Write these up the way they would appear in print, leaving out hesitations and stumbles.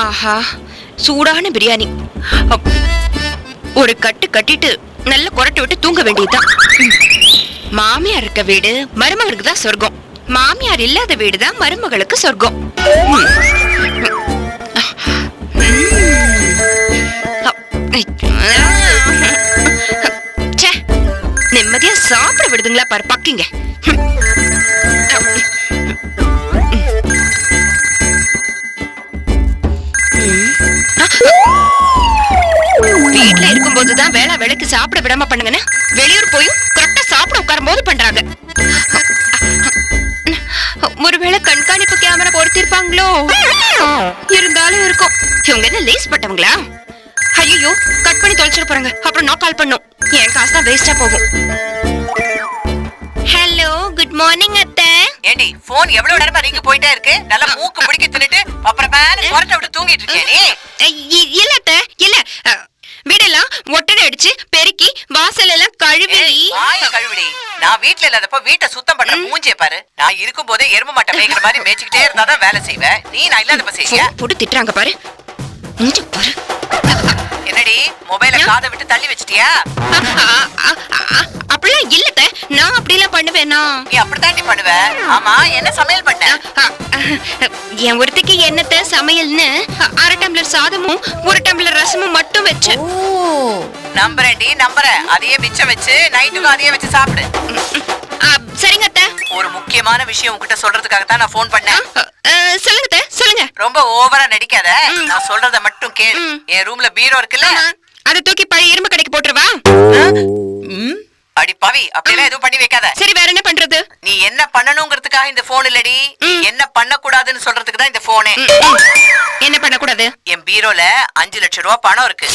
ஆஹா, சூடான பிரியாணி. ஒரு கட்டு கட்டிட்டு நல்ல கொரட்டை விட்டு தூங்க வேண்டியதுதான். மாமியார் இருக்க வீடு மருமகளுக்கு தான் சொர்க்கம், மாமியார் இல்லாத வீடு தான் மருமகளுக்கு சொர்க்கம். நிம்மதியா சாப்பிட விடுதுங்களா பாரு பக்கிங்க. வீட்டுல இருக்கும் போதுதான் வேலைக்கு சாப்பிட விடாம பண்ணுங்கன்னு வெளியூர் போயும் கரெக்டா சாப்பிட உட்காரும் போது பண்றாங்க. ஒருவேளை கண்காணிப்பு கேமரா பொருத்திருப்பாங்களோ? இருந்தாலும் இருக்கும். இவங்க என்ன லேஸ் பட்டவங்களா? ஐயோ, கட் பண்ணி தொலைச்சிட போறாங்க. அப்புறம் நான் கால் பண்ணும், என் காசு தான் வேஸ்டா போகும். ஹலோ, குட் மார்னிங் அத்தை. ஏண்டி போன் எவ்வளவு நேரமா ரிங் போயிட்டே இருக்கு? நல்லா மூக்கு பிடிக்க தின்னுட்டு அப்புறம் மேல கொரட்டை விட்டு தூங்கிட்டு இருக்கே நீ? இல்ல அத்தை, இல்ல. வீடெல்லாம் ஒட்டடை அடிச்சு பெருக்கி வாசல் எல்லாம் கழுவி. கழுவிடி. நான் வீட்டுல இல்லாதப்ப வீட்டை சுத்தம் பண்ற மூஞ்சிய பாரு. நான் இருக்கும் போதே எரும மாட்டை மேய்க்கிற மாதிரி மேய்ச்சிக்கிட்டே இருந்தாதான் வேலை செய்வேன். நீ நான் இல்லாதப்ப செய்ய போட்டு திட்டுறாங்க பாரு. மூஞ்சி பாரு. என்னடி மொபைல காதை விட்டு தள்ளி வச்சிட்டியா? அப்படிலாம் இல்ல, நான் அப்படிலாம் பண்ணுவேனா? நீ அப்படித்தாண்டி பண்ணுவ. ஆமா, என்ன சமையல் பண்ண? என் ஒருத்திக்கு என்னத்த சமையல்னு 1/2 டம்ளர் சாதமும் 1 டம்ளர் ரசமும் மட்டும் வச்சேன். நம்புறேன்டி, நம்புறேன். அதையே மிச்சம் வச்சு நைட்டுக்கு அதையே வச்சு சாப்பிடு. சரிங்க அத்தை. ஒரு முக்கியமான விஷயம் உங்ககிட்ட சொல்றதுக்காக தான் நான் போன் பண்ணேன். சொல்லுங்க அத்தை, சொல்லுங்க. ரொம்ப ஓவரா நடிக்காத, நான் சொல்றத மட்டும் கேளு. என் ரூம்ல பீரோ இருக்குல்ல, அதை தூக்கி பழைய இரும்பு கடைக்கு போட்டுருவா. அடி பாவி, அப்படியெல்லாம் எதுவும் பண்ணி வைக்காத. சரி, வேற என்ன பண்றது? நீ என்ன பண்ணணுங்கிறதுக்காக இந்த போன் இல்லடி, என்ன பண்ண கூடாதுன்னு சொல்றதுக்கு தான் இந்த போனே. என்ன பண்ண கூடாது? என் பீரோல 5 லட்சம் ரூபாய் பணம் இருக்கு.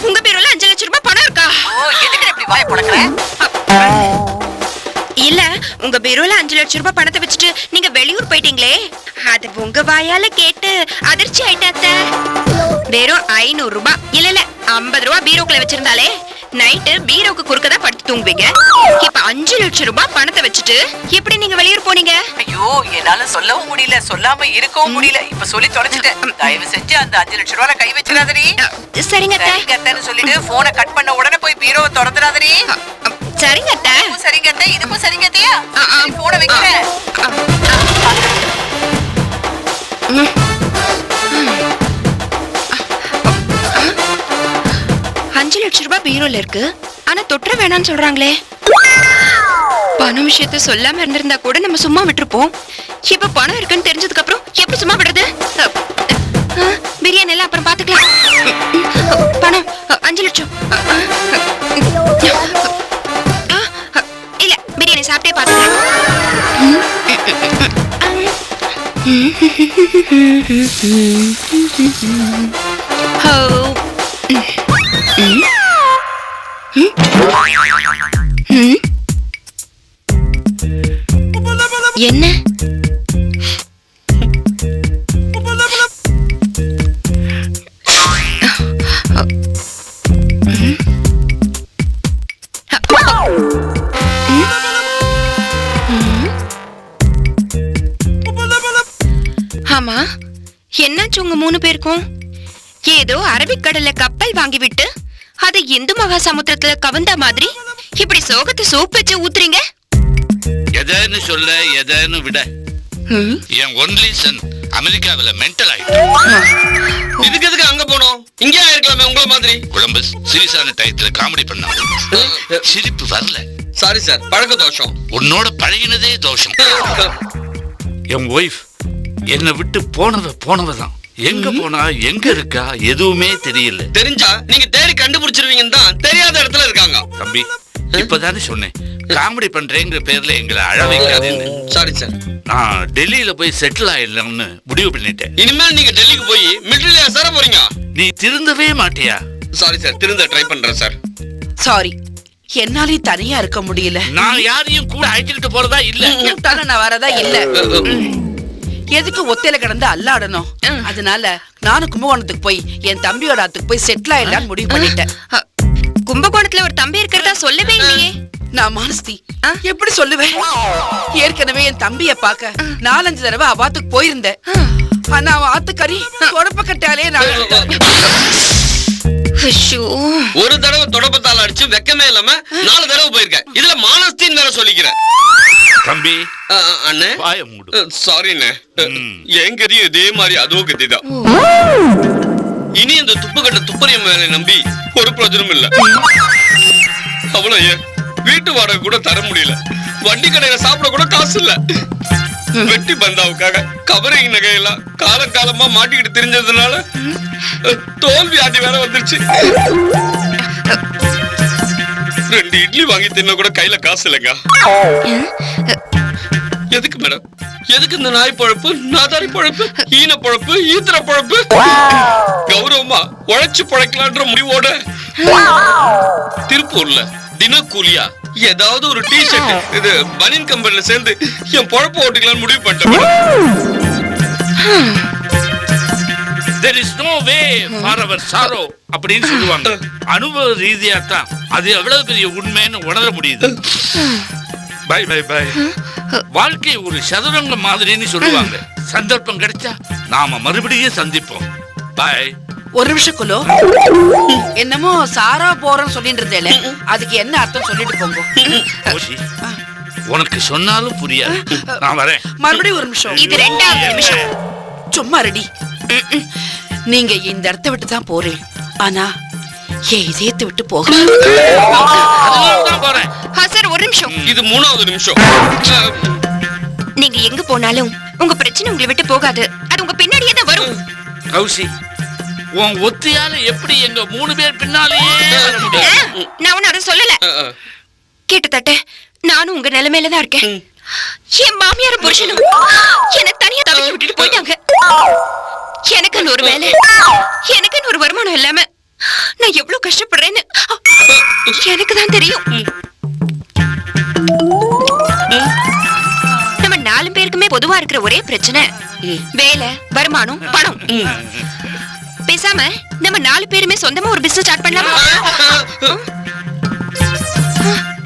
உங்க பீரோல 5 லட்சம் ரூபாய் பணம் இருக்கா? ஓ, எதுக்கு இப்படி வாயை புடக்குற? இல்ல, உங்க பீரோல 5 லட்சம் ரூபாய் பணத்தை வச்சுட்டு நீங்க வெளியூர் போயிட்டீங்களே, அது உங்க வாயால கேட்டு அதிர்ச்சி ஆயிட்டாத்த. வெறும் 500 ரூபாய் இல்ல 50 ரூபாய் பீரோக்குள்ள வச்சிருந்தாலே நைட்டு பீரோக்கு குறுக்கதான் படுத்து தூங்குவீங்க. இப்ப 5 லட்சம் ரூபாய் பணத்தை வச்சுட்டு எப்படி நீங்க வெளியூர் போனீங்க? ஐயோ, என்னால சொல்லவும் முடியல, சொல்லாம இருக்கவும் முடியல. இப்ப சொல்லி தொலைச்சிட்டேன். தயவு செஞ்சு அந்த 5 லட்சம் ரூபாய் கையை வச்சிடாதடி. சரிங்க அத்தைன்னு சொல்லிட்டு போனை கட் பண்ண உடனே போய் பீரோவை திறந்துடாதடி. சரிங்க அத்தை. சரிங்க அத்தை, இதுக்கும் சரிங்க அத்தையா? போனை வைக்கிறேன். 5 லட்சம் ரூபாய் பீரோல இருக்கு, ஆனா தொற்ற வேணாம்னு சொல்றாங்களே. பணம் விஷயத்த சொல்லாம இருந்திருந்தா கூட நம்ம சும்மா விட்டுருப்போம். இப்ப பணம் இருக்குன்னு தெரிஞ்சதுக்கு அப்புறம் எப்படி சும்மா விடுறது? பிரியாணி எல்லாம் அப்புறம் பாத்துக்கலாம். பணம் 5 லட்சம் இல்ல, பிரியாணி சாப்பிட்டே பாத்துக்கலாம். என்ன ஆமா, என்னாச்சு உங்க 3 பேருக்கும்? ஏதோ அரபிக்கடல்ல கப்பல் வாங்கி விட்டு அது இந்து மகா சமுத்திரத்துல கவந்தா மாதிரி இப்படி சோகத்தை சோப் வச்சு ஊத்துறீங்க. எதன்னு சொல்ல, எதன்னு விட. என் ஒன்லி சன் அமெரிக்காவில மென்டல் ஆயிட்டான். இதுக்கு எதுக்கு அங்க போனோம்? இங்கே இருக்கலாமே உங்கள மாதிரி. கொலம்பஸ் சீரியஸான டயத்துல காமெடி பண்ணாங்க, சிரிப்பு வரல. சாரி சார், பழக்க தோஷம். உன்னோட பழகினதே தோஷம். என் ஒய்ஃப் என்னை விட்டு போனவதான். எங்க போனா, எங்க இருக்கா, எதுவுமே தெரியல. தெரிஞ்சா நீங்க தேடி கண்டுபிடிச்சிருவீங்கன்னு தான் தெரியாத இடத்துல இருக்காங்க. தம்பி, இப்பதானே சொன்னேன் காமெடி பண்றேங்கிற பேர்ல எங்களை அழ வைக்காதேன்னு. சாரி சார், நான் டெல்லியில போய் செட்டில் ஆயிடலாம்னு முடிவு பண்ணிட்டேன். இனிமேல் நீங்க டெல்லிக்கு போய் மிலிட்டரியில சேர போறீங்க. நீ திருந்தவே மாட்டியா? சாரி சார், திருந்த ட்ரை பண்றேன் சார். சாரி, என்னாலே தனியா இருக்க முடியல. நான் யாரையும் கூட அழைச்சிட்டு போறதா இல்ல. நான் வரதா இல்ல. எதுக்கு ஒத்தையில கிடந்து அல்லாடணும்? அதனால நானும் கும்பகோணத்துக்கு போய் என் தம்பியோட ஆத்துக்கு போய் செட்டில் ஆயிடலான்னு முடிவு பண்ணிட்டேன். கும்பகோணத்துல ஒரு தம்பி இருக்கிறதா சொல்லவே இல்லையே. நான் மானஸ்தி எப்படி சொல்லுவேன்? ஏற்கனவே என் தம்பிய பாக்க 4-5 தடவை அவாத்துக்கு போயிருந்தேன். ஆனா அவன் ஆத்துக்கறி தொடப்ப கட்டாலே நான் ஐயோ. ஒரு தடவை தொடப்பத்தால அடிச்சு வெக்கமே இல்லாம 4 தடவை போயிருக்கேன். இதுல மானஸ்தின் வேற சொல்லிக்கிறேன். தம்பி அண்ணே வாய மூடு. சாரிண்ணே. என் கதியும் இதே மாதிரி அதுவும் கதிதான். இனி அந்த துப்புக்கட்ட துப்பறிய மேல நம்பி ஒரு பிரயோஜனம் இல்ல. அவ்வளவு ஏன் வீட்டு வாடகை கூட தர முடியல. வண்டி கடையில சாப்பிட கூட காசு இல்ல. வெட்டி பந்தாவுக்காக கவரிங் நகையெல்லாம் காலம் காலமா மாட்டிக்கிட்டு தெரிஞ்சதுனால தோல்வி ஆட்டி வேற வந்துருச்சு. 2 இட்லி வாங்கி தின்ன கூட கையில காசு இல்லைங்க. எதுக்கு மேடம்? எதுக்கு இந்த நாய் பழப்பு, நாதாரி பழப்பு, ஈன பழப்பு, ஈத்திர பழப்பு? கௌரவமா உழைச்சு பழைக்கலான்ற முடிவோட திருப்பூர்ல தினக்கூலியா ஏதாவது ஒரு டி-ஷர்ட் இது பனியன் கம்பெனில சேர்ந்து என் பொழப்பு ஓட்டிக்கலாம்னு முடிவு பண்ணிட்டேன். There is no way for our sorrow அப்படின்னு சொல்லுவாங்க. அனுபவ ரீதியா தான் அது எவ்வளவு பெரிய உண்மைன்னு உணர முடியுது. Bye bye bye. வாழ்க்கை ஒரு சதுரங்கம் மாதிரின்னு சொல்லுவாங்க. சந்தர்ப்பம் கிடைச்சா நாம மறுபடியும் சந்திப்போம். பை. ஒரு நிமிஷம் குலோ. என்னமோ சாரா போறேன்னு சொல்லிட்டு இருந்தேல, அதுக்கு என்ன அர்த்தம் சொல்லிட்டு போங்க. கோஷி, உனக்கு சொன்னாலும் புரியாது. நான் வரேன். மறுபடியும் ஒரு நிமிஷம். இது 2வது நிமிஷம். சும்மா ரெடி. நீங்க இந்த இடத்தை விட்டு தான் போறேன். ஆனா ஏன் இதயத்தை விட்டு போக அதனாலதான் போறேன். சார் ஒரு நிமிஷம். இது 3வது நிமிஷம். நீங்க எங்க போனாலும் உங்க பிரச்சனை உங்களை விட்டு போகாது. அது உங்க பின்னாடியே தான் வரும். கௌசி, உன் ஒத்தியால எப்படி எங்க 3 பேர் பின்னாலேயே வர முடியும்? நான் ஒன்னும் அதை சொல்லல. கிட்டத்தட்ட நானும் உங்க நிலைமையில தான் இருக்கேன். என் மாமியார் புருஷனும் என்ன தனியா தவிக்க விட்டுட்டு போயிட்டாங்க. எனக்குன்னு ஒரு வேலை, எனக்குன்னு ஒரு வருமானம் இல்லாம நான் எவ்வளவு கஷ்டப்படுறேன்னு எனக்கு தான் தெரியும். நம்ம 4 பேருக்குமே பொதுவா இருக்கிற ஒரே பிரச்சனை வேலை, வருமானம், பணம். பேசாம நம்ம 4 பேருமே சொந்தமா ஒரு பிசினஸ் ஸ்டார்ட் பண்ணலாமா?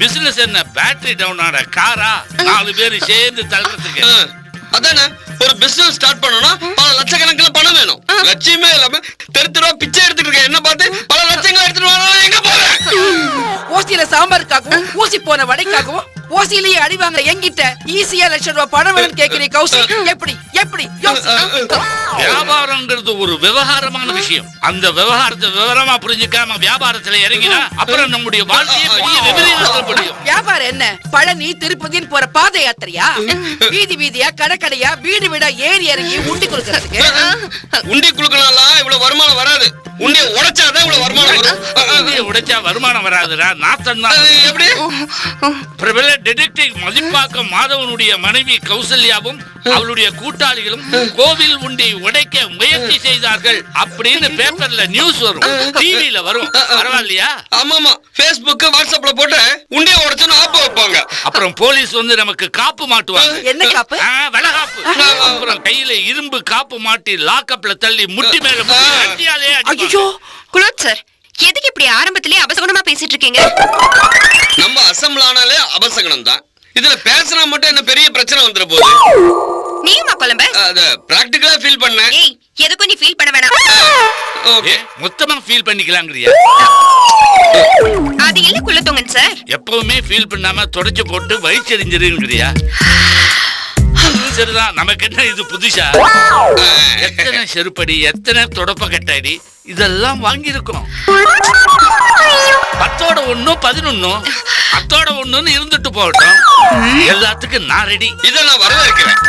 பிசினஸ் என்ன பேட்டரி டவுன் ஆன காரா 4 பேர் சேர்ந்து தள்ளுறதுக்கு? அதானே, ஒரு பிசினஸ் ஸ்டார்ட் பண்ணனும்னா பல லட்சக்கணக்கில் பணம் வேணும். லட்சியமே இல்லாம தெருவா பிச்சை எடுத்துட்டு இருக்க என்ன பார்த்து பல லட்சங்கள் எடுத்துட்டு வரணும். எங்க போறேன்? ஓசியில சாம்பாருக்காகவும் ஊசி போன வடைக்காகவும் ஓசியிலேயே அடி வாங்க எங்கிட்ட ஈஸியா ₹1,00,000 பணம் வேணும்னு கேக்குறீங்க கௌசி. எப்படி எப்படி வியாபாரம்ங்கிறது ஒரு விவகாரமான விஷயம். அந்த விவகாரத்தை விவரமா புரிஞ்சுக்காம வியாபாரத்துல இறங்கினா அப்புறம் நம்முடைய வாழ்க்கையை பெரிய விபரீதத்தில் முடியும். வியாபாரம் என்ன பழனி திருப்பதின்னு போற பாத யாத்திரையா? வீதி வீதியா கடற்கடையா வீடு வீடா ஏறி இறங்கி உண்டி கொடுக்கறதுக்கு? உண்டி குடுக்கலாம் இவ்வளவு வருமானம் வராது. உண்டியை உடைச்சாதான் இவ்வளவு வருமானம் வரும். உண்டியை உடைச்சா வருமானம் வராதுடா. நாத்தம் தான். எப்படி? பிரபல டிடெக்டிவ் மதிப்பாக்கம் மாதவனுடைய மனைவி கௌசல்யாவும் அவளுடைய கூட்டாளிகளும் கோவில் உண்டியை உடைக்க முயற்சி செய்தார்கள் அப்படின்னு பேப்பர்ல நியூஸ் வரும், டிவில வரும். பரவாயில்லையா? ஆமாமா, Facebook வாட்ஸ்அப்ல போட்டு உண்டியை உடைச்சோன்னு ஆப்பு வைப்பாங்க. அப்புறம் போலீஸ் வந்து நமக்கு காப்பு மாட்டுவாங்க. என்ன காப்பு? வளகாப்பு. அப்புறம் கையில இரும்பு காப்பு மாட்டி லாக்கப்ல தள்ளி முட்டி மேல கட்டியாலே அடிப்பாங்க. ஐயோ குலோத் சார், எதுக்கு இப்படி ஆரம்பத்திலேயே அபசகுணமா பேசிட்டு இருக்கீங்க? நம்ம அசம்பிள் ஆனாலே அபசகனம் தான். இதுல பேசினா மட்டும் என்ன பெரிய பிரச்சனை வந்துற போகுது? நீயுமா குழம்ப? அத பிராக்டிகலா ஃபீல் பண்ணேன். ஏய், எதுக்கும் நீ ஃபீல் பண்ண வேணாம். ஓகே, மொத்தமா ஃபீல் பண்ணிக்கலாங்கறியா? அது இல்ல குலத்தோங்கன் சார். எப்பவுமே ஃபீல் பண்ணாம தொடச்சு போட்டு வயிச்செறிஞ்சிருங்கறியா? சரிதான், நமக்கு என்ன இது புதுசா? எத்தனை செருப்படி, எத்தனை தொடப்ப கட்டாடி இதெல்லாம் வாங்கி இருக்கோம். 10ஓட 1 11 அத்தோட 1ன்னு இருந்துட்டு போகட்டும். எல்லாத்துக்கும் நான் ரெடி. இதை நான் வரவேற்கிறேன்.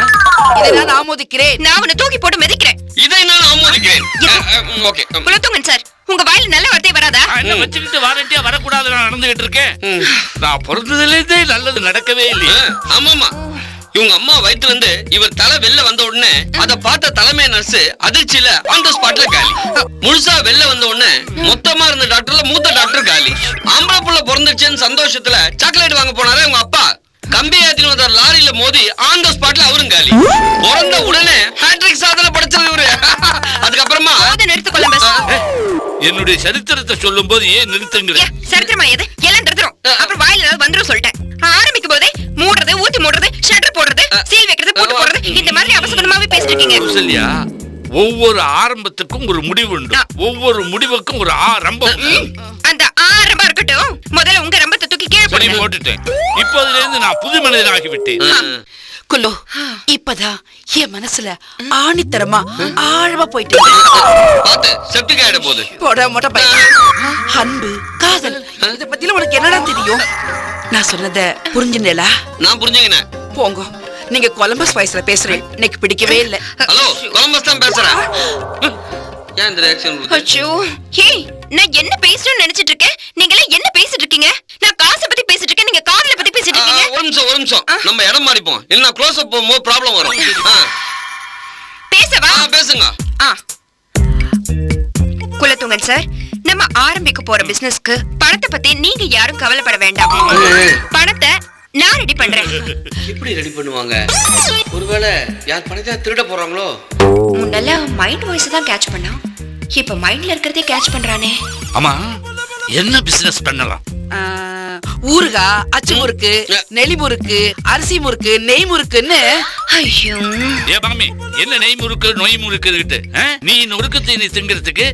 இதை நான் ஆமோதிக்கிறேன். நான் உன்னை தூக்கி போட்டு மிதிக்கிறேன். இதை நான் ஆமோதிக்கிறேன். ஓகே, குலத்தோங்கன் சார், உங்க வாயில நல்ல வார்த்தை வராதா? என்ன வச்சுக்கிட்டு வாரண்டியா வரக்கூடாது நான் நடந்துகிட்டு இருக்கேன். நான் பிறந்ததுலேருந்தே நல்லது நடக்கவே இல்லையே. ஆமாமா, இவங்க அம்மா வயித்துல இருந்து இவர் தலை வெளில வந்த உடனே அத பார்த்த தலைமை நர்ஸ் அதிர்ச்சியில ஆன் தி ஸ்பாட்ல காலி. முழுசா வெளில வந்த உடனே மொத்தமா இருந்த டாக்டர்ல மூத்த டாக்டர் காலி. ஆம்பளை புள்ள பிறந்துச்சுன்னு சந்தோஷத்துல சாக்லேட் வாங்க போனாரே உங்க அப்பா, கம்பி ஏத்தின வந்த லாரியில மோதி ஆன் தி ஸ்பாட்ல அவரும் காலி. பிறந்த உடனே ஹேட்ரிக் சாதனை படைச்சது இவரு. அதுக்கப்புறமா நிறுத்து கொலம்பஸ். என்னுடைய சரித்திரத்தை சொல்லும் போது ஏன் நிறுத்துங்க? சரித்திரமா எது? எல்லாம் நிறுத்துறோம். அப்புறம் வாயில ஏதாவது வந்துரும் சொல்லிட்டேன். ஆரம்பிக்கும் போதே மூடுறது ஊத்தி மூடுறது, ஷட்டர் போடுறது, சீல் வைக்கிறது, பூட்டு போடுறது, இந்த மாதிரி அவசரமாவே பேசிட்டு இருக்கீங்க. கௌசல்யா, ஒவ்வொரு ஆரம்பத்துக்கும் ஒரு முடிவு உண்டு, ஒவ்வொரு முடிவுக்கும் ஒரு ஆரம்பம். அந்த ஆரம்பம் இருக்கட்டும், முதல்ல உங்க ரம்பத்தை தூக்கி கீழே சரி, போடுங்க. போட்டுட்டேன். இப்போதுல இருந்து நான் புது மனிதனாகி விட்டேன். குல்லு, இப்பதான் என் மனசுல ஆணித்தரமா ஆழமா போயிட்டு பாத்து செப்டிக் ஆயிட போகுது. போட மொட்டை பையன். அன்பு, காதல், இத பத்தில உனக்கு என்னடா தெரியும்? நான் சொன்னத புரிஞ்சுனேலா? நான் புரிஞ்சுக்கினேன். போங்க, நீங்க கொலம்பஸ் வயசுல பேசுறேன், எனக்கு பிடிக்கவே இல்ல. ஹலோ, கொலம்பஸ் தான் பேசுறேன். ஏன் இந்த ரியாக்ஷன்? அச்சோ, ஏய், நான் என்ன பேசணும்னு நினைச்சிட்டு இருக்கேன், நீங்க எல்லாம் என்ன பேசிட்டு இருக்கீங்க? நான் காசை பத்தி பேசிட்டு இருக்கேன், நீங்க காதலை பத்தி பேசிட்டு இருக்கீங்க. ஒரு நிமிஷம் நம்ம இடம் மாறிப்போம், இல்ல க்ளோஸ் அப் போகும்போது ப்ராப்ளம் வரும். பேசவா? பேசுங்க. குலத்துங்கன் சார், நம்ம ஆரம்பிக்க போற பிசினஸ்க்கு பணத்தை பத்தி நீங்க யாரும் கவலைப்பட வேண்டாம். பணத்தை நான் ரெடி பண்றேன். எப்படி ரெடி பண்ணுவாங்க? ஒருவேளை யார் பணத்தை திருட போறாங்களோ? முன்னெல்லாம் மைண்ட் வாய்ஸ் தான் கேட்ச் பண்ணா, இப்ப மைண்ட்ல இருக்கிறதே கேட்ச் பண்றானே. ஆமா, என்ன பிசினஸ் பண்ணலாம்? ஊறுகா, அச்சு முறுக்கு, நெளி முறுக்கு, அரிசி முறுக்கு, நெய் முறுக்குன்னு. ஐயோ, ஏ மாமி, என்ன நெய் முறுக்கு நொய் முறுக்கு இருக்கு? நீ நொறுக்கு தீனி திங்கிறதுக்கு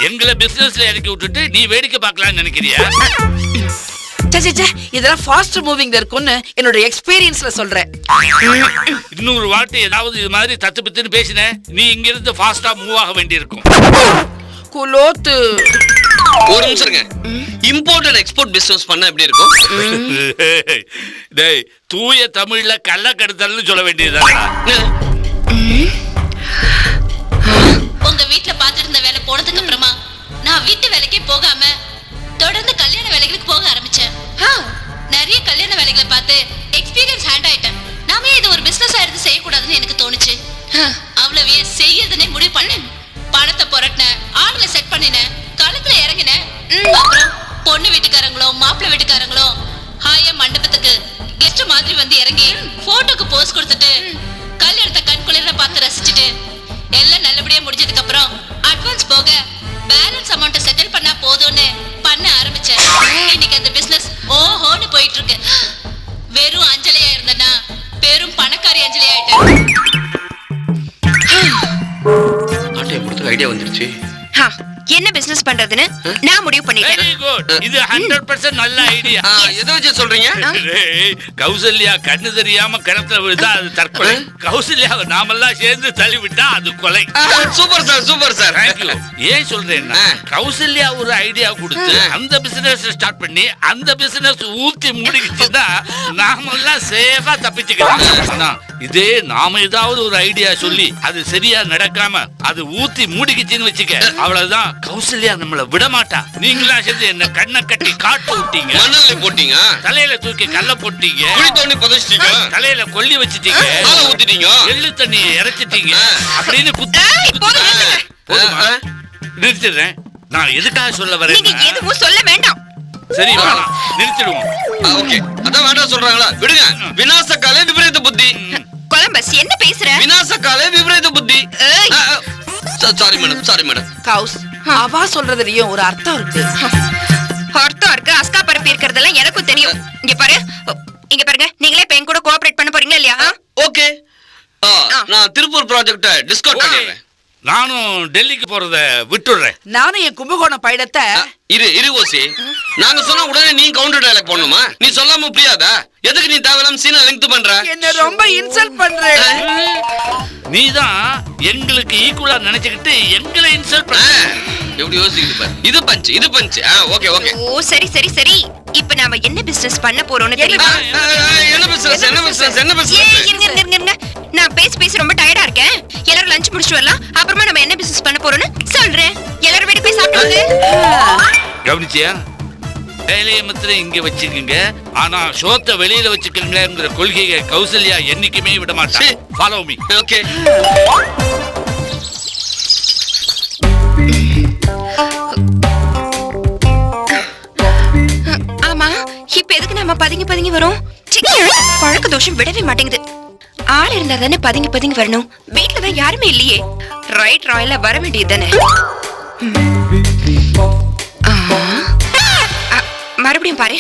எங்களை பிசினஸ்ல இறக்கி விட்டுட்டு நீ வேடிக்கை பார்க்கலாம்னு நினைக்கிறியா? இதெல்லாம் ஃபாஸ்ட் மூவிங்ல இருக்கும்னு என்னோட எக்ஸ்பீரியன்ஸ்ல சொல்றேன். இன்னொரு வாட்டி ஏதாவது இது மாதிரி தத்து பித்துன்னு பேசின, நீ இங்க இருந்து ஃபாஸ்டா மூவ் ஆக வேண்டியிருக்கும். குலோத்து, ஒரு நிமிஷம் இருங்க. இம்போர்ட் அண்ட் எக்ஸ்போர்ட் பிசினஸ் பண்ண எப்படி இருக்கும்? டேய், தூய தமிழ்ல கள்ளக்கடத்தல்னு சொல்ல வேண்டியதுதான். உங்க வீட்ல பாத்துட்டு இருந்த வேலை போனதுக்கு அப்புறமா நான் வீட்டு வேலைக்கே போகாம தொடர்ந்து கல்யாண வேலைகளுக்கு போக ஆரம்பிச்சேன். நிறைய கல்யாண வேலைகளை பார்த்து எக்ஸ்பீரியன்ஸ் ஹேண்ட் ஆயிட்டேன். நாம இது ஒரு பிசினஸா எடுத்து செய்யக்கூடாதுன்னு எனக்கு தோணுச்சு. அவ்வளவே செய்யறதுனே முடிவு பண்ணேன். பணத்தை புரட்டினேன், ஆளுங்களை செட் பண்ணினேன், களத்துல இறங்கினேன். அப்புறம் பொண்ணு வீட்டுக்காரங்களோ மாப்பிள்ளை வீட்டுக்காரங்களோ ஹாயா மண்டபத்துக்கு கெஸ்ட் மாதிரி வந்து இறங்கி போட்டோக்கு போஸ் கொடுத்துட்டு கல்யாணத்தை கண்குளிர பார்த்து ரசிச்சுட்டு எல்லாம் நல்லபடியா முடிஞ்சதுக்கு அப்புறம் அட்வான்ஸ் போக பேலன்ஸ் அமௌண்ட் செட்டில் பண்ணா போதும்னு பண்ண ஆரம்பிச்சேன். இன்னைக்கு அந்த பிசினஸ் ஓஹோன்னு போயிட்டு இருக்கு. வெறும் அஞ்சலியா இருந்தேன்னா பெரும் பணக்காரி அஞ்சலி ஆயிட்டேன். ஐடியா வந்துருச்சு. என்ன பிசினஸ் பண்றதுன்னு நான் முடிவு பண்ணிட்டேன். வெரி குட், இது 100% நல்ல ஐடியா. எதை வச்சு சொல்றீங்க? கௌசல்யா கண்ணு தெரியாம கிணத்துல விழுந்தா அது தற்கொலை, கௌசல்யாவை நாமெல்லாம் சேர்ந்து தள்ளி விட்டா அது கொலை. Super sir, super sir. Thank you. ஏன் சொல்றேன்னா, கௌசல்யா ஒரு ஐடியா கொடுத்து அந்த பிசினஸ் ஸ்டார்ட் பண்ணி அந்த பிசினஸ் ஊத்தி மூடிக்கிச்சுன்னா நாமெல்லாம் சேஃபா தப்பிச்சுக்கலாம். ஆனா இதே நாம ஏதாவது ஒரு ஐடியா சொல்லி அது சரியா நடக்காம அது ஊத்தி மூடிக்கிச்சுன்னு வச்சுக்க, அவ்வளவுதான், கௌசல்யா நம்மள விட மாட்டா. நீங்களா சேர்ந்து என்ன கண்ணை கட்டி காட்டு விட்டீங்க, மணல்ல போட்டீங்க, தலையில தூக்கி கல்ல போட்டீங்க, குழி தோண்டி புதைச்சிட்டீங்க, தலையில கொல்லி வச்சிட்டீங்க, பாலை ஊத்திட்டீங்க, எள்ளு தண்ணியை இறைச்சிட்டீங்க அப்படின்னு போதும், நிறுத்திடுறேன். நான் எதுக்காக சொல்ல வரேன்? நீங்க எதுவும் சொல்ல வேண்டாம். சரி, வேணாம், நிறுத்திடுவோம். ஓகே, அதான் வேண்டாம் சொல்றாங்களா? விடுங்க. விநாசகாலே விபரீத புத்தி. கொலம்பஸ், என்ன பேசுற? விநாசகாலே விபரீத புத்தி. ஏய். Sorry madam, sorry madam. கவுஸ், அவா சொல்றதுலயும் ஒரு அர்த்தம் இருக்கு. அர்த்தம் இருக்கு, அஸ்கா பரப்பி இருக்கிறதெல்லாம் எனக்கும் தெரியும். இங்க பாரு, இங்க பாருங்க, நீங்களே இப்ப என் கூட கோஆபரேட் பண்ண போறீங்களா இல்லையா? ஓகே, நான் திருப்பூர் ப்ராஜெக்ட டிஸ்கவுண்ட் பண்ணிடுறேன். நானும் டெல்லிக்கு போறத விட்டுடுறேன். நானும் என் கும்பகோணம் பயணத்தை இரு ஓசி. நாங்க சொன்னா உடனே நீ கவுண்டர் டயலாக் போடணுமா? நீ சொல்லாம புரியாதா? எதுக்கு நீ தேவையில்லாம சீனை லெங்த் பண்ற? என்ன ரொம்ப இன்சல்ட் பண்ற. நீதான் எங்களுக்கு ஈக்குவலா நினைச்சுக்கிட்டு எங்களை இன்சல்ட் பண்ண. எப்படி யோசிக்குது பாரு. இது பஞ்ச், இது பஞ்ச். Okay okay. ஓ சரி சரி சரி. இப்ப நாம என்ன பிசினஸ் பண்ண போறோம்னு தெரியுமா? என்ன பிசினஸ்? என்ன பிசினஸ்? என்ன ஏய், பிசினஸ்? இருங்க. நான் பேசி ரொம்ப டயர்டா இருக்கேன். எல்லாரும் லஞ்ச் முடிச்சிட்டு வரலாம். அப்புறமா நம்ம என்ன பிசினஸ் பண்ண போறோம்னு சொல்றேன். எல்லாரும் வீட்டுக்கு போய் சாப்பிடுங்க. கவனிச்சியா? வேலையை மாத்திரம் இங்க வச்சுக்கோங்க, ஆனா சோத்தை வெளியில வச்சுக்கீங்களேங்கிற கொள்கையை கௌசல்யா என்னைக்குமே விட மாட்டா. Follow me. ஓகே. ஆமா, இப்ப எதுக்கு நம்ம பதுங்கி வரோம்? பழக்க தோஷம் விடவே மாட்டேங்குது. ஆள் இருந்தா தானே பதுங்கி வரணும். வீட்டுல தான் யாருமே இல்லையே. ரைட் ராயல வர வேண்டியது தானே. மறுபடியும் பாரு,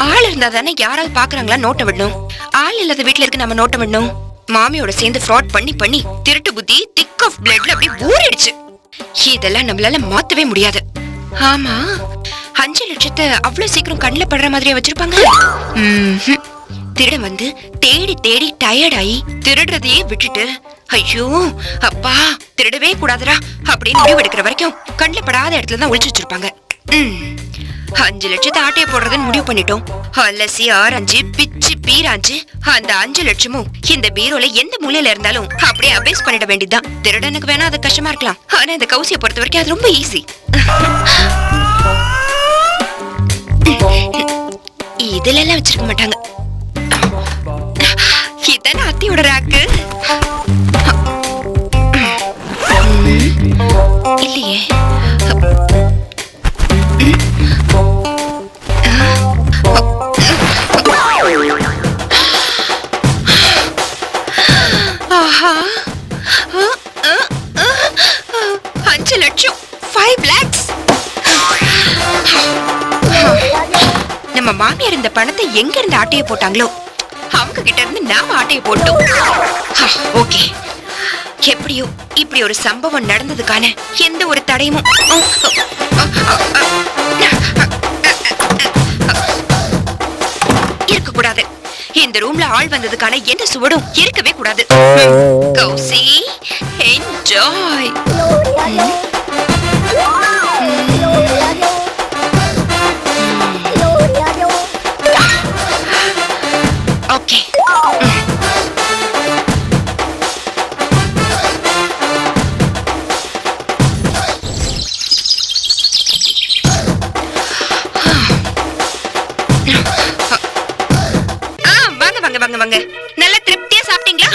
ஆள் இருந்தா தானே யாராவது பாக்குறாங்களா நோட்ட விடணும். ஆள் இல்லாத வீட்ல இருக்கு நம்ம நோட்டம் பண்ணும். மாமியோட சேர்ந்து ஃப்ராட் பண்ணி பண்ணி திருட்டு புத்தி திக் ஆஃப் பிளட்ல அப்படியே ஊறிடுச்சு. இதெல்லாம் நம்மளால மாத்தவே முடியாது. ஆமா, 5 லட்சத்தை அவ்வளவு சீக்கிரம் கண்ணுல படுற மாதிரியா வச்சிருப்பாங்க? திருடன் வந்து தேடி தேடி டயர்ட் ஆகி திருடுறதையே விட்டுட்டு, ஐயோ அப்பா திருடவே கூடாதுடா அப்படின்னு முடிவு எடுக்கிற வரைக்கும் கண்ணுல படாத இடத்துல தான் ஒளிச்சு வச்சிருப்பாங்க. 5 லட்சத்தை ஆட்டைய போடுறதுன்னு முடிவு பண்ணிட்டோம். அலசி ஆராய்ஞ்சு பிச்சு பீராஞ்சு அந்த 5 லட்சமும் இந்த பீரோல எந்த மூலையில இருந்தாலும் அப்படியே அபேஸ் பண்ணிட வேண்டியதுதான். திருடனுக்கு வேணா அது கஷ்டமா இருக்கலாம், ஆனா இந்த கௌசியை பொறுத்த வரைக்கும் அது ரொம்ப ஈஸி. இதுல எல்லாம் வச்சிருக்க மாட்டாங்க. இதான அத்தியோட ராக்கு? இல்லையே. ஆஹா, 5 லட்சம், 5 lakhs. நம்ம மாமியார் இந்த பணத்தை எங்க இருந்து ஆட்டைய போட்டாங்களோ அவங்க கிட்ட இருந்து நாம ஆட்டைய போட்டோம். ஓகே, எப்படியோ இப்படி ஒரு சம்பவம் நடந்ததுக்கான எந்த ஒரு தடையும் இருக்க கூடாது. இந்த ரூம்ல ஆள் வந்ததுக்கான எந்த சுவடும் இருக்கவே கூடாது. கௌசி, என்ஜாய். ஓகே, வாங்க. நல்ல திருப்தியா சாப்பிட்டீங்களா?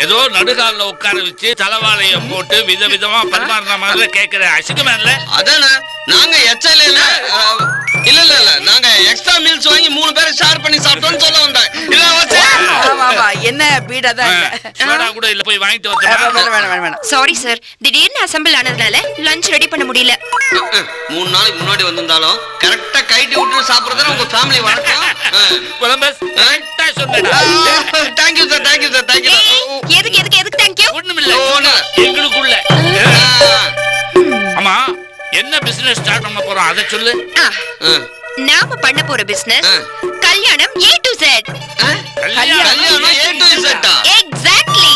ஏதோ நடுகால உட்கார வச்சு தலவாளைய போட்டு விதவிதமா பரிமாறின மாதிரி கேக்குற அசிங்கமா இல்ல? அதானே நாங்க எச்எல் இல்ல நாங்க எக்ஸ்ட்ரா மீல்ஸ் வாங்கி 3 பேர் ஷேர் பண்ணி சாப்பிட்டோம்னு சொல்ல வந்தேன். இல்ல வச்சே என்ன பீடாதான் இல்ல. சோடா கூட இல்ல, போய் வாங்கிட்டு வரேன். வேணாம். சாரி சார், திடீர்னு அசெம்பிள் ஆனதுனால லஞ்ச் ரெடி பண்ண முடியல. 3 நாளைக்கு முன்னாடி வந்திருந்தாலும் கரெக்டா கைட்டி விட்டு சாப்பிடுறதுல உங்க ஃபேமிலி வழக்கம். கொலம்பஸ் கரெக்ட்டா சொன்னடா. Thank you sir, thank you sir, thank you. எதுக்கு தேங்க் யூ? ஒண்ணுமில்ல, எங்களுக்குள்ள. ஆமா, என்ன பிசினஸ் ஸ்டார்ட் பண்ண போறோம் அத சொல்லு. நாம பண்ண போற பிசினஸ் கல்யாணம் A to Z. கல்யாணம் A to Z. எக்ஸாக்ட்லி.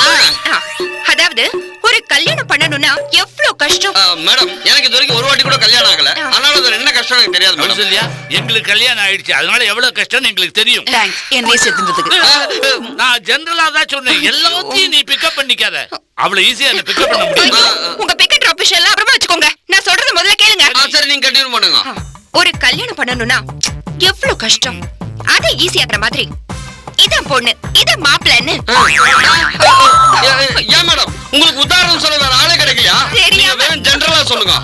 அதாவது ஒரு கல்யாணம் பண்ணனும்னா எவ்வளவு கஷ்டம். மேடம், எனக்கு இது வரைக்கும் ஒரு வாட்டி கூட கல்யாணம் ஆகல. அதனால அது என்ன கஷ்டம் எனக்கு தெரியாது மேடம். சொல்லியா, எங்களுக்கு கல்யாணம் ஆயிடுச்சு, அதனால எவ்வளவு கஷ்டம்னு எங்களுக்கு தெரியும். தேங்க்ஸ் என்னை சேர்த்துறதுக்கு. நான் ஜெனரலா தான் சொன்னேன், எல்லாத்தையும் நீ பிக்கப் பண்ணிக்காத. அவ்வளவு ஈஸியா என்ன பிக்கப் பண்ண முடியும்? உங்க பிக்கப் டிராப் விஷயம் அப்புறமா வச்சுக்கோங்க, நான் சொல்றது முதல்ல கேளுங்க. சரி, நீங்க கண்டினியூ பண்ணுங்க. ஒரு கல்யாணம் பண்ணனும்னா எவ்வளவு கஷ்டம், அத ஈஸியாக்குற மாதிரி இதான் பொண்ணு இதான் மாப்பிள்ளைன்னு. ஏன் மேடம், உங்களுக்கு உதாரணம் சொல்ல வேற ஆளே கிடைக்கலையா? நீங்க வெறும் ஜெனரலா சொல்லுங்க.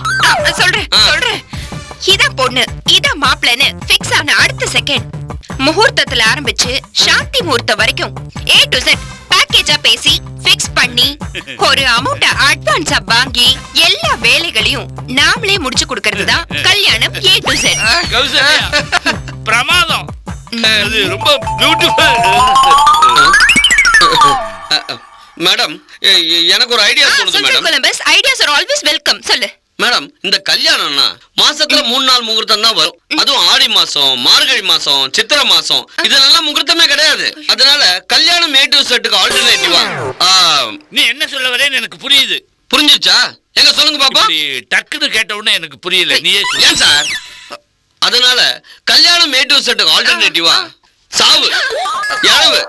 சொல்றேன். இதான் பொண்ணு இதான் மாப்பிள்ளைன்னு ஃபிக்ஸ் ஆன அடுத்த செகண்ட் முகூர்த்தத்துல ஆரம்பிச்சு சாந்தி முகூர்த்தம் வரைக்கும் A to Z பேக்கேஜா பேசி ஃபிக்ஸ் பண்ணி ஒரு அமௌண்ட அட்வான்ஸா வாங்கி எல்லா வேலைகளையும் நாமளே முடிச்சு கொடுக்கிறது தான் கல்யாணம் A to Z. கௌசல்யா, பிரமாதம். அது ரொம்ப பியூட்டிஃபுல். மேடம், எனக்கு ஒரு ஐடியா தோணுது madam. Columbus, ideas are always welcome. சொல்லு மேடம், இந்த கல்யாணம்னா மாசத்துல 3 நாள் முகூர்த்தம் தான் வரும். அதுவும் ஆடி மாசம், மார்கழி மாசம், சித்திரை மாசம் இதெல்லாம் முகூர்த்தமே கிடையாது. அதனால கல்யாணம் A to Z ஆல்டர்னேட்டிவா. நீ என்ன சொல்ல வரேன்னு எனக்கு புரியுது. புரிஞ்சுச்சா? எங்க சொல்லுங்க பாப்பா. டக்குன்னு கேட்ட உடனே எனக்கு புரியல, நீயே சொல்லு. ஏன் சார்? அதனால கல்யாணம் A to Z ஆல்டர்னேட்டிவா சாவு, இழவு,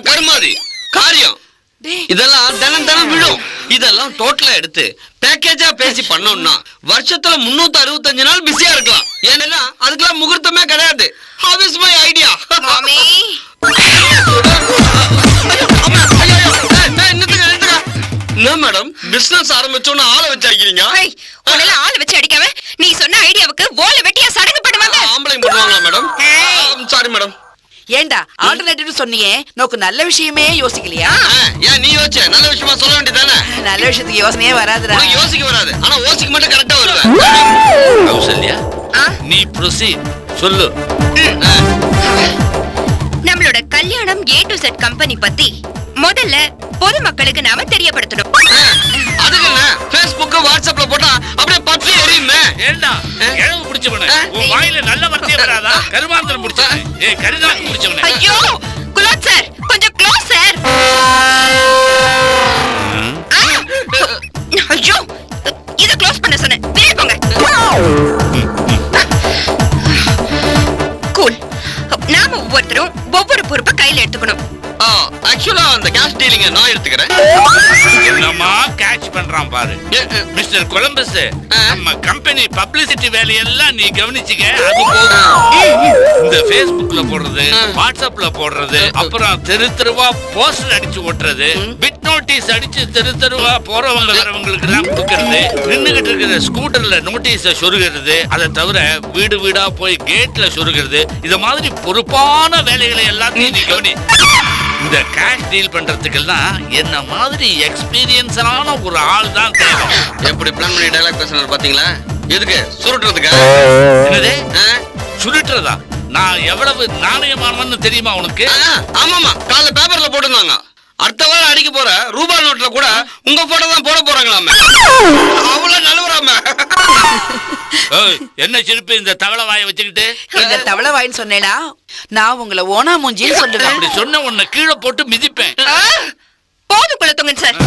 கருமாதி, காரியம் இதெல்லாம் தினம் விழும். இதெல்லாம் டோட்டலா எடுத்து பேக்கேஜா பேசி பண்ணோம்னா வருஷத்துல 365 நாள் பிஸியா இருக்கலாம். ஏன்னா அதுக்கெல்லாம் முகூர்த்தமே கிடையாது. How is my idea? மாமி, என்ன மேடம், பிசினஸ் ஆரம்பிச்சோன்னு ஆளை வச்சு அடிக்கிறீங்க? உன்னால ஆளை வச்சு அடிக்காம நீ சொன்ன ஐடியாவுக்கு ஓலை வெட்டியா சடங்கு பண்ணுவாங்க. ஆம்பளைங்க பண்ணுவாங்களா மேடம்? Sorry madam. ஏண்டா ஆல்டர்னேட்டிவ் சொன்னியே, நோக்கு நல்ல விஷயமே யோசிக்கலையா? ஏன் நீ யோசிச்ச? நல்ல விஷயமா சொல்ல வேண்டியதானே? நல்ல விஷயத்துக்கு யோசனையே வராதுடா. யோசிக்க வராது, ஆனா ஓசிக்க மட்டும் கரெக்டா வருவேன். கௌசல்யா, நீ ப்ரொசீட் சொல்லு. நம்மளோட கல்யாணம் A to Z கம்பெனி பத்தி முதல்ல பொதுமக்களுக்கு நாம தெரியப்படுத்தணும். அதுக்கு என்ன Facebook வாட்ஸ்அப்ல போட்டா அப்படியே பத்தி எரியுமே. ஏண்டா இழவு பிடிச்சவனே, உன் வாயில நல்ல வார்த்தையே வராதா? கருமாந்திரம் பிடிச்சவனே, கரிநாக்கு பிடிச்சவனே. ஐயோ குலோத் சார், கொஞ்சம் க்ளோஸ் சார். ஐயோ இத க்ளோஸ் பண்ண சொன்னேன், வெளிய போங்க. கூல். நாம ஒவ்வொருத்தரும் ஒவ்வொரு பொறுப்பை கையில எடுத்துக்கணும். ஆக்சுவலா அந்த கேஷ் டீலிங்க நான் எடுத்துக்கிறேன். என்னமா கேட்ச் பண்றான் பாரு மிஸ்டர் கொலம்பஸ். நம்ம கம்பெனி பப்ளிசிட்டி வேலையெல்லாம் நீ கவனிச்சுக்க, அது போதும். இந்த Facebookல போடுறது, வாட்ஸ்அப்ல போடுறது, அப்புறம் தெரு தெருவா போஸ்டர் அடிச்சு ஓட்டுறது, பிட் நோட்டீஸ் அடிச்சு தெரு தெருவா போறவங்க வரவங்களுக்கு எல்லாம் கொடுக்கறது, நின்னுகிட்டு இருக்கிற ஸ்கூட்டர்ல நோட்டீஸ சொருகிறது, அதை தவிர வீடு வீடா போய் கேட்ல சொருகிறது, இது மாதிரி பொறுப்பான வேலைகளை எல்லாத்தையும் நீ கவனி. இந்த கேஷ் டீல் பண்றதுக்கெல்லாம் என்ன மாதிரி எக்ஸ்பீரியன்ஸான ஒரு ஆள் தான் தேவை. எப்படி பிளான் பண்ணி டயலாக் பேசுறாரு பாத்தீங்களா? எதுக்கு சுருட்டுறதுக்கா? என்னது சுருட்டுறதா? நான் எவ்வளவு நாணயமானவன்னு தெரியுமா உனக்கு? ஆமாமா, காலைல பேப்பர்ல போட்டிருந்தாங்க. அடுத்த வாரம் அடிக்க போற ரூபாய் நோட்ல கூட உங்க போட்டோ தான் போட போறாங்களாமே. அவ்வளவு நல்லவராம. என்ன சிரிப்பு இந்த தவளை வாயை வச்சுக்கிட்டு? இந்த தவளை வாயின்னு சொன்னேனா நான் உங்களை ஓனா மூஞ்சின்னு சொல்லுவேன். அப்படி சொன்ன உன்னை கீழே போட்டு மிதிப்பேன். போதும் குலத்துங்கன் சார்.